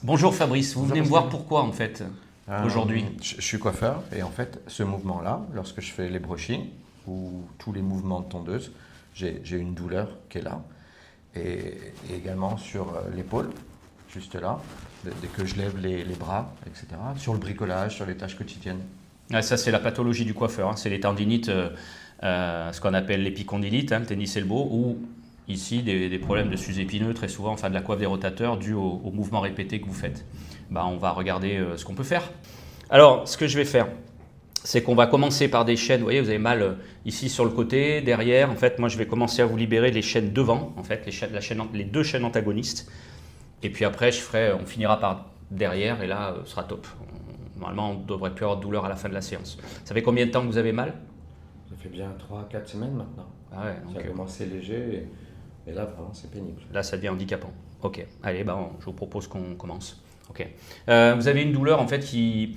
Bonjour Fabrice, vous venez me voir pourquoi en fait aujourd'hui? Je suis coiffeur et en fait, ce mouvement-là, lorsque je fais les brushings ou tous les mouvements de tondeuse, j'ai une douleur qui est là. Et également sur l'épaule, juste là, dès que je lève les bras, etc. Sur le bricolage, sur les tâches quotidiennes. Ah, ça c'est la pathologie du coiffeur, hein. C'est les tendinites, ce qu'on appelle l'épicondylite, hein, le tennis elbow, ou ici des problèmes de sus épineux très souvent, enfin de la coiffe des rotateurs dû aux mouvements répétés que vous faites. Bah, on va regarder ce qu'on peut faire. Alors ce que je vais faire, c'est qu'on va commencer par des chaînes. Vous voyez, vous avez mal ici sur le côté, derrière. En fait, moi, je vais commencer à vous libérer les chaînes devant, en fait, les deux chaînes antagonistes. Et puis après, on finira par derrière, et là, ce sera top. Normalement, on ne devrait plus avoir de douleur à la fin de la séance. Ça fait combien de temps que vous avez mal? Ça fait bien 3-4 semaines maintenant. Ah ouais, Ça a commencé léger et là, vraiment, c'est pénible. Là, ça devient handicapant. Ok, allez, bah, je vous propose qu'on commence. Ok. Vous avez une douleur, en fait, qui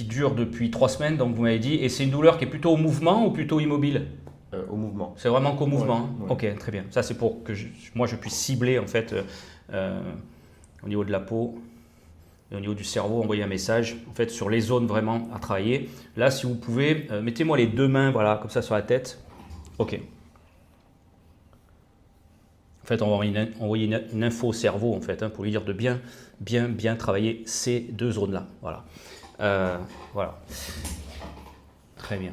dure depuis 3 semaines, donc vous m'avez dit, et c'est une douleur qui est plutôt au mouvement ou plutôt immobile? Au mouvement. C'est vraiment qu'au mouvement, hein? Ouais. Ok, très bien. Ça, c'est pour que moi, je puisse cibler, en fait, au niveau de la peau et au niveau du cerveau, envoyer un message, en fait, sur les zones vraiment à travailler. Là, si vous pouvez, mettez-moi les deux mains, voilà, comme ça, sur la tête. Ok. En fait, on va envoyer une info au cerveau, en fait, hein, pour lui dire de bien travailler ces deux zones-là. Voilà. Voilà. Très bien.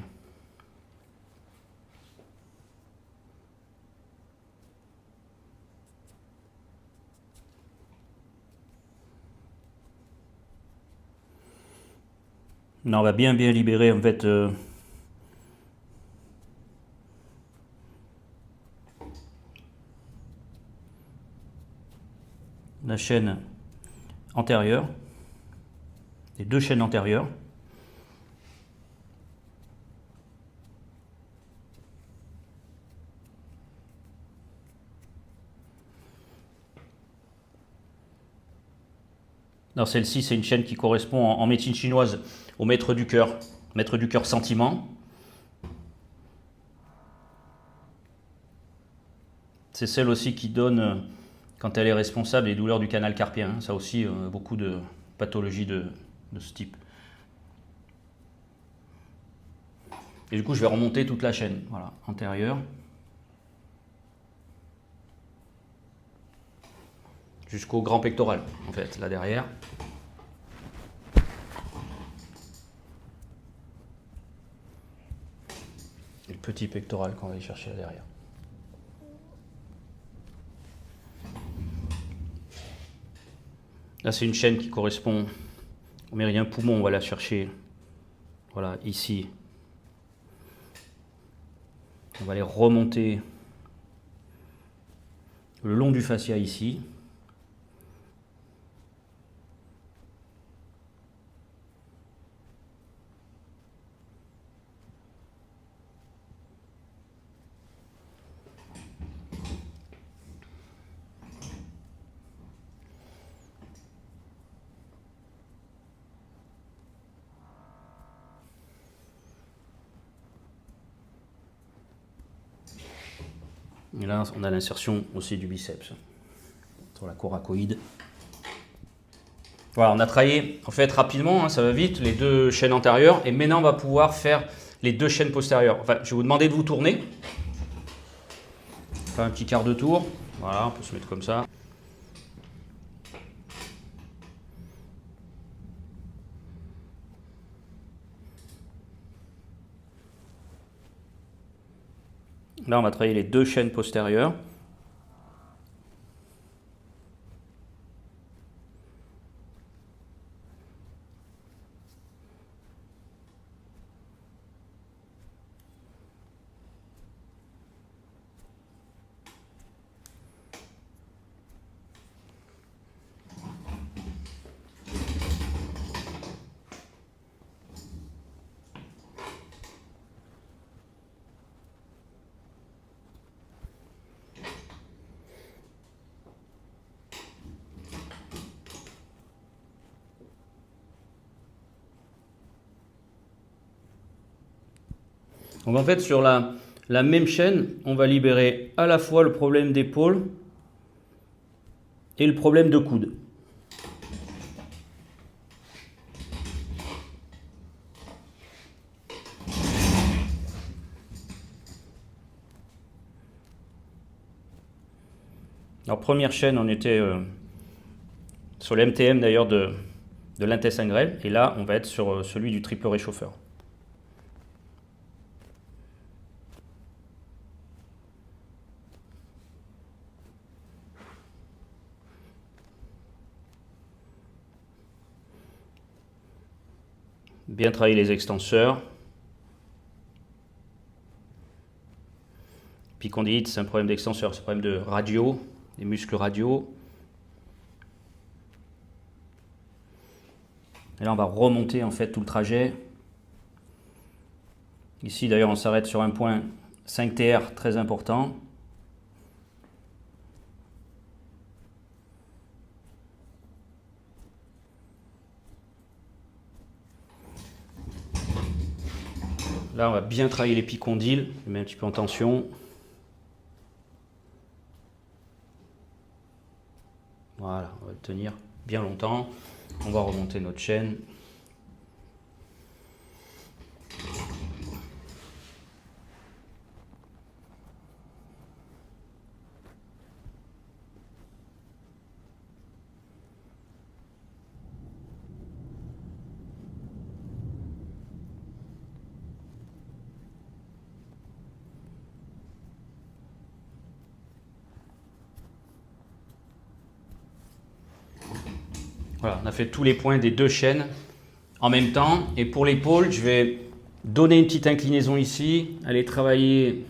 Là, on va bien libérer, en fait, la chaîne antérieure, les deux chaînes antérieures. Alors celle-ci, c'est une chaîne qui correspond en médecine chinoise au maître du cœur sentiment. C'est celle aussi qui donne, quand elle est responsable, les douleurs du canal carpien, hein. Ça aussi, beaucoup de pathologies de ce type. Et du coup, je vais remonter toute la chaîne, voilà, antérieure, jusqu'au grand pectoral, en fait, là derrière. Et le petit pectoral qu'on va aller chercher là derrière. Là, c'est une chaîne qui correspond au méridien poumon. On va la chercher, voilà, ici. On va les remonter le long du fascia ici. Et là, on a l'insertion aussi du biceps sur la coracoïde. Voilà, on a travaillé en fait rapidement, hein, ça va vite, les deux chaînes antérieures. Et maintenant, on va pouvoir faire les deux chaînes postérieures. Enfin, je vais vous demander de vous tourner. Faire un petit quart de tour. Voilà, on peut se mettre comme ça. Là, on va travailler les deux chaînes postérieures. Donc en fait, sur la même chaîne, on va libérer à la fois le problème d'épaule et le problème de coude. Alors première chaîne, on était sur le MTM d'ailleurs de l'Intestin grêle, et là on va être sur celui du triple réchauffeur. Bien travailler les extenseurs. Épicondylite, c'est un problème d'extenseur, c'est un problème de radio, des muscles radiaux. Et là, on va remonter en fait tout le trajet. Ici, d'ailleurs, on s'arrête sur un point 5TR très important. Là, on va bien travailler l'épicondyle, je mets un petit peu en tension. Voilà, on va le tenir bien longtemps. On va remonter notre chaîne. Voilà, on a fait tous les points des deux chaînes en même temps. Et pour l'épaule, je vais donner une petite inclinaison ici, aller travailler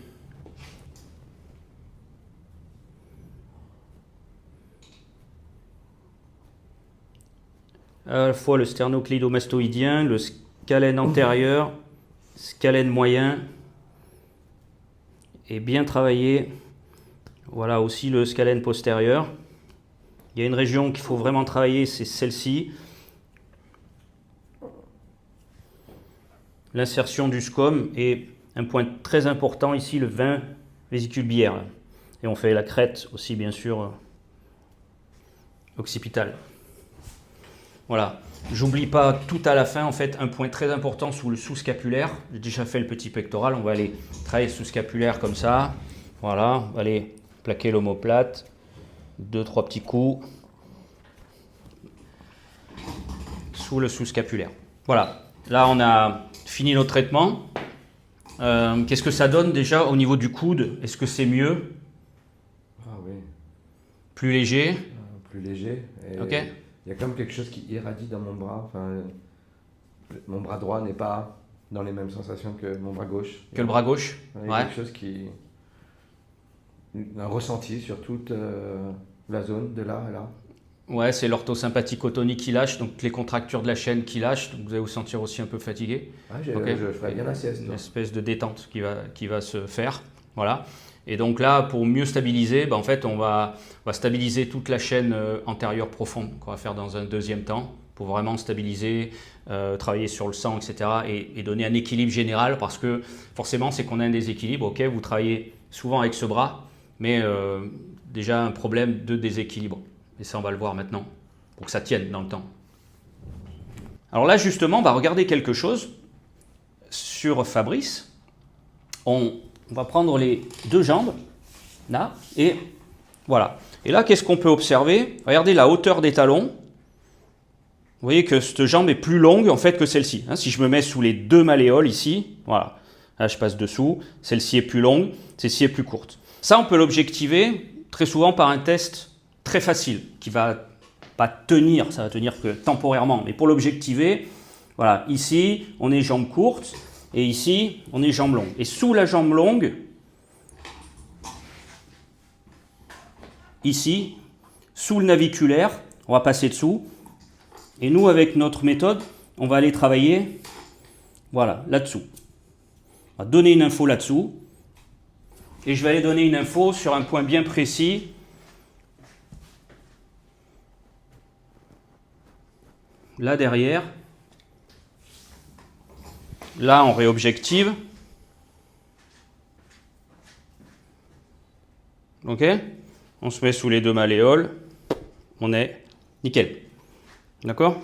à la fois le sternocleidomastoïdien, le scalène antérieur, scalène moyen, et bien travailler voilà aussi le scalène postérieur. Il y a une région qu'il faut vraiment travailler, c'est celle-ci. L'insertion du scom est un point très important ici, le 20 vésicule biliaire. Et on fait la crête aussi, bien sûr, occipitale. Voilà. J'oublie pas tout à la fin, en fait, un point très important sous le sous-scapulaire. J'ai déjà fait le petit pectoral. On va aller travailler le sous-scapulaire comme ça. Voilà. On va aller plaquer l'omoplate. 2-3 petits coups sous le sous-scapulaire. Voilà, là on a fini notre traitement. Qu'est-ce que ça donne déjà au niveau du coude? Est-ce que c'est mieux? Ah oui. Plus léger? Plus léger. Et ok. Il y a comme quelque chose qui irradie dans mon bras. Enfin, mon bras droit n'est pas dans les mêmes sensations que mon bras gauche. Que le bras gauche? Il y a quelque chose qui... un ressenti sur toute la zone de là à là. Ouais, c'est l'orthosympathique tonique qui lâche, donc les contractures de la chaîne qui lâchent, donc vous allez vous sentir aussi un peu fatigué. Ah, je ferai bien la sieste. Une espèce de détente qui va se faire. Voilà. Et donc là, pour mieux stabiliser, en fait, on va stabiliser toute la chaîne antérieure profonde qu'on va faire dans un deuxième temps pour vraiment stabiliser, travailler sur le sang, etc. et donner un équilibre général parce que forcément, c'est qu'on a un déséquilibre. Ok, vous travaillez souvent avec ce bras, mais déjà un problème de déséquilibre. Et ça, on va le voir maintenant, pour que ça tienne dans le temps. Alors là, justement, regardez quelque chose sur Fabrice. On va prendre les deux jambes, là, et voilà. Et là, qu'est-ce qu'on peut observer? Regardez la hauteur des talons. Vous voyez que cette jambe est plus longue, en fait, que celle-ci. Si je me mets sous les deux malléoles, ici, voilà. Là, je passe dessous. Celle-ci est plus longue, celle-ci est plus courte. Ça, on peut l'objectiver très souvent par un test très facile, qui va pas tenir, ça va tenir que temporairement, mais pour l'objectiver, voilà, ici, on est jambes courtes, et ici, on est jambes longues. Et sous la jambe longue, ici, sous le naviculaire, on va passer dessous, et nous, avec notre méthode, on va aller travailler, voilà, là-dessous. On va donner une info là-dessous, et je vais aller donner une info sur un point bien précis. Là derrière, là on réobjective, ok, on se met sous les deux malléoles, on est nickel, d'accord.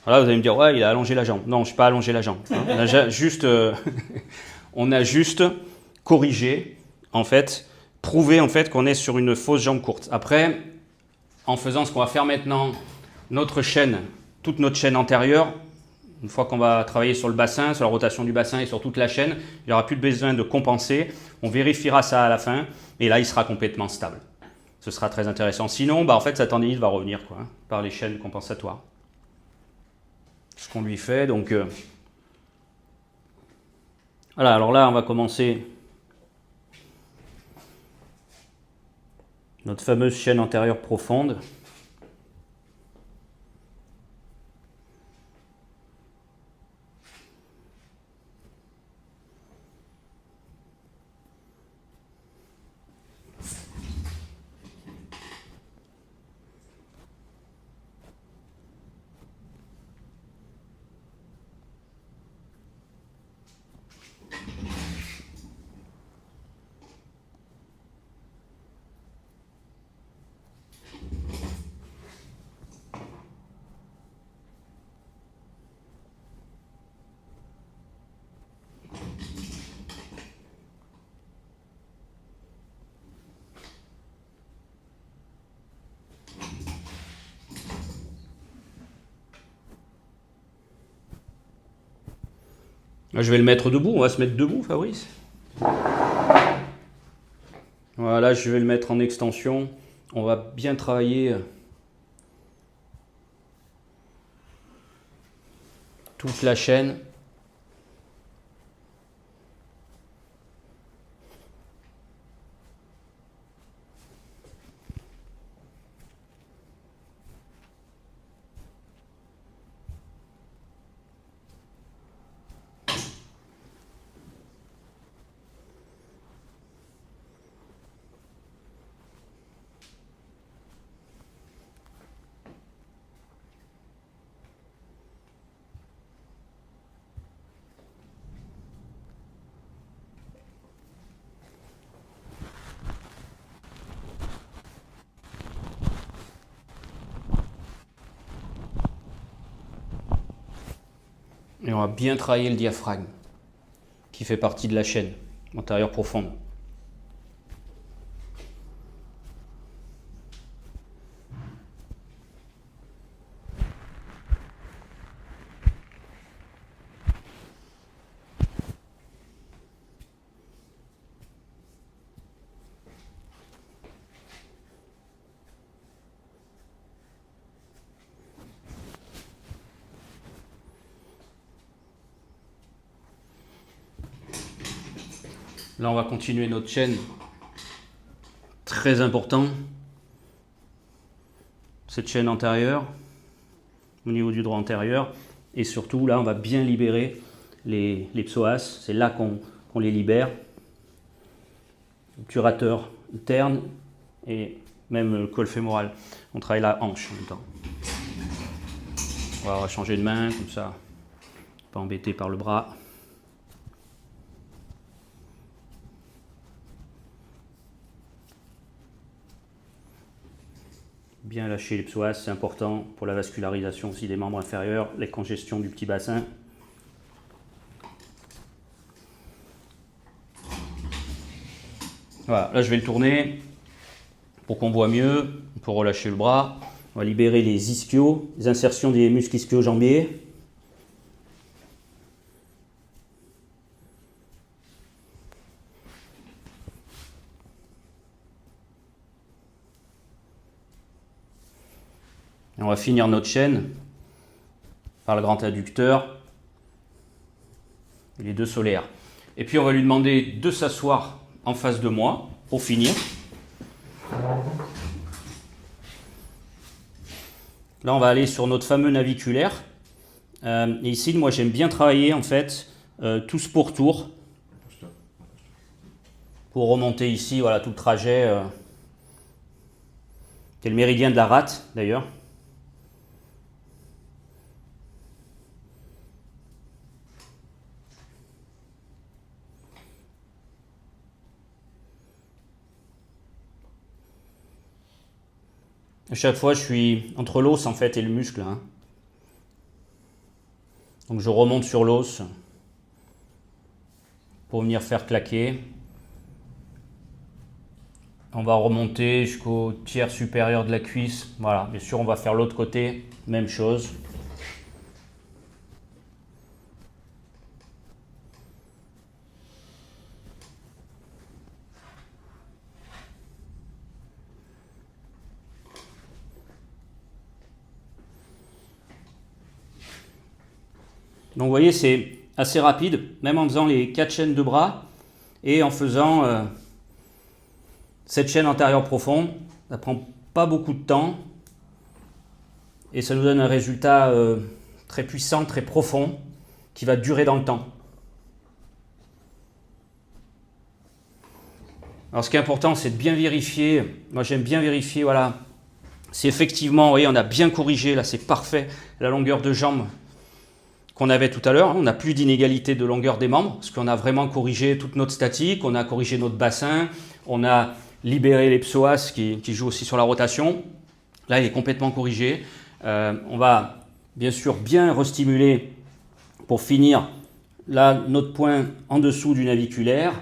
Voilà, vous allez me dire, ouais, il a allongé la jambe. Non, je ne suis pas allongé la jambe. On a juste, on a juste corrigé, en fait, prouver en fait qu'on est sur une fausse jambe courte. Après, en faisant ce qu'on va faire maintenant, notre chaîne, toute notre chaîne antérieure, une fois qu'on va travailler sur le bassin, sur la rotation du bassin et sur toute la chaîne, il n'y aura plus besoin de compenser. On vérifiera ça à la fin et là, il sera complètement stable. Ce sera très intéressant. Sinon, en fait, sa tendinite va revenir par les chaînes compensatoires. Ce qu'on lui fait, donc... Voilà, alors là, on va commencer notre fameuse chaîne antérieure profonde. Là, je vais le mettre debout, on va se mettre debout, Fabrice. Voilà, je vais le mettre en extension. On va bien travailler toute la chaîne. Et on va bien travailler le diaphragme, qui fait partie de la chaîne antérieure profonde. Là, on va continuer notre chaîne. Très important. Cette chaîne antérieure, au niveau du droit antérieur. Et surtout, là, on va bien libérer les psoas. C'est là qu'on les libère. Obturateur interne et même le col fémoral. On travaille la hanche en même temps. On va changer de main, comme ça. Pas embêté par le bras. Bien lâcher les psoas, c'est important pour la vascularisation aussi des membres inférieurs, les congestions du petit bassin. Voilà, là je vais le tourner pour qu'on voit mieux. On peut relâcher le bras. On va libérer les ischios, les insertions des muscles ischio-jambiers. Et on va finir notre chaîne par le grand adducteur et les deux solaires. Et puis on va lui demander de s'asseoir en face de moi pour finir. Là on va aller sur notre fameux naviculaire. Et ici moi j'aime bien travailler en fait tous pour tour. Pour remonter ici, voilà tout le trajet. C'est le méridien de la rate d'ailleurs. À chaque fois, je suis entre l'os en fait et le muscle. Donc je remonte sur l'os pour venir faire claquer. On va remonter jusqu'au tiers supérieur de la cuisse. Voilà, bien sûr, on va faire l'autre côté, même chose. Donc vous voyez, c'est assez rapide, même en faisant les 4 chaînes de bras et en faisant cette chaîne antérieure profonde. Ça prend pas beaucoup de temps et ça nous donne un résultat très puissant, très profond, qui va durer dans le temps. Alors ce qui est important, c'est de bien vérifier. Moi j'aime bien vérifier, voilà, si effectivement, vous voyez, on a bien corrigé, là c'est parfait, la longueur de jambe qu'on avait tout à l'heure. On n'a plus d'inégalité de longueur des membres, parce qu'on a vraiment corrigé toute notre statique, on a corrigé notre bassin, on a libéré les psoas qui jouent aussi sur la rotation. Là, il est complètement corrigé. On va bien sûr bien restimuler pour finir là notre point en dessous du naviculaire.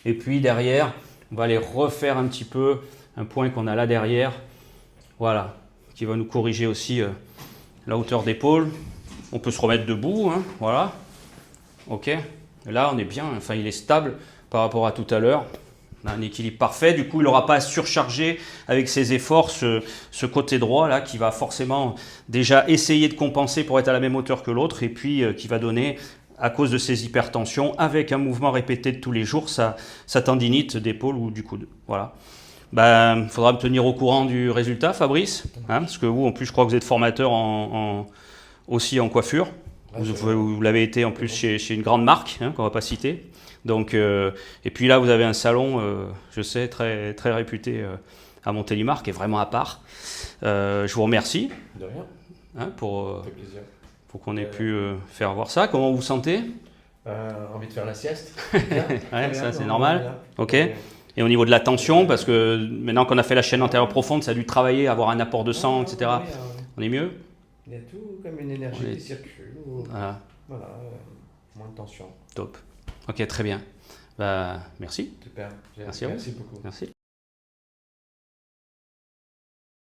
Et puis derrière, on va aller refaire un petit peu un point qu'on a là derrière. Voilà, qui va nous corriger aussi la hauteur d'épaule. On peut se remettre debout, hein, voilà. Ok, là on est bien, enfin il est stable par rapport à tout à l'heure. On a un équilibre parfait, du coup il n'aura pas à surcharger avec ses efforts ce côté droit là qui va forcément déjà essayer de compenser pour être à la même hauteur que l'autre et puis qui va donner, à cause de ses hypertensions, avec un mouvement répété de tous les jours, sa tendinite d'épaule ou du coude. Voilà. Ben, faudra me tenir au courant du résultat, Fabrice, hein, parce que vous en plus je crois que vous êtes formateur aussi en coiffure. Vous l'avez été en plus chez une grande marque, hein, qu'on ne va pas citer. Donc, et puis là, vous avez un salon, je sais, très, très réputé à Montélimar, qui est vraiment à part. Je vous remercie. De rien. Hein, pour qu'on ait plaisir. pu faire voir ça. Comment vous vous sentez? Envie de faire la sieste. Ouais, ça, c'est normal. Ok. Et au niveau de la tension, parce que maintenant qu'on a fait la chaîne antérieure profonde, ça a dû travailler, avoir un apport de sang, etc. On est mieux? Il y a tout comme une énergie qui circule. Voilà. Voilà, moins de tension. Top. Ok, très bien. Bah, merci. Super. Merci à vous. Merci beaucoup. Merci.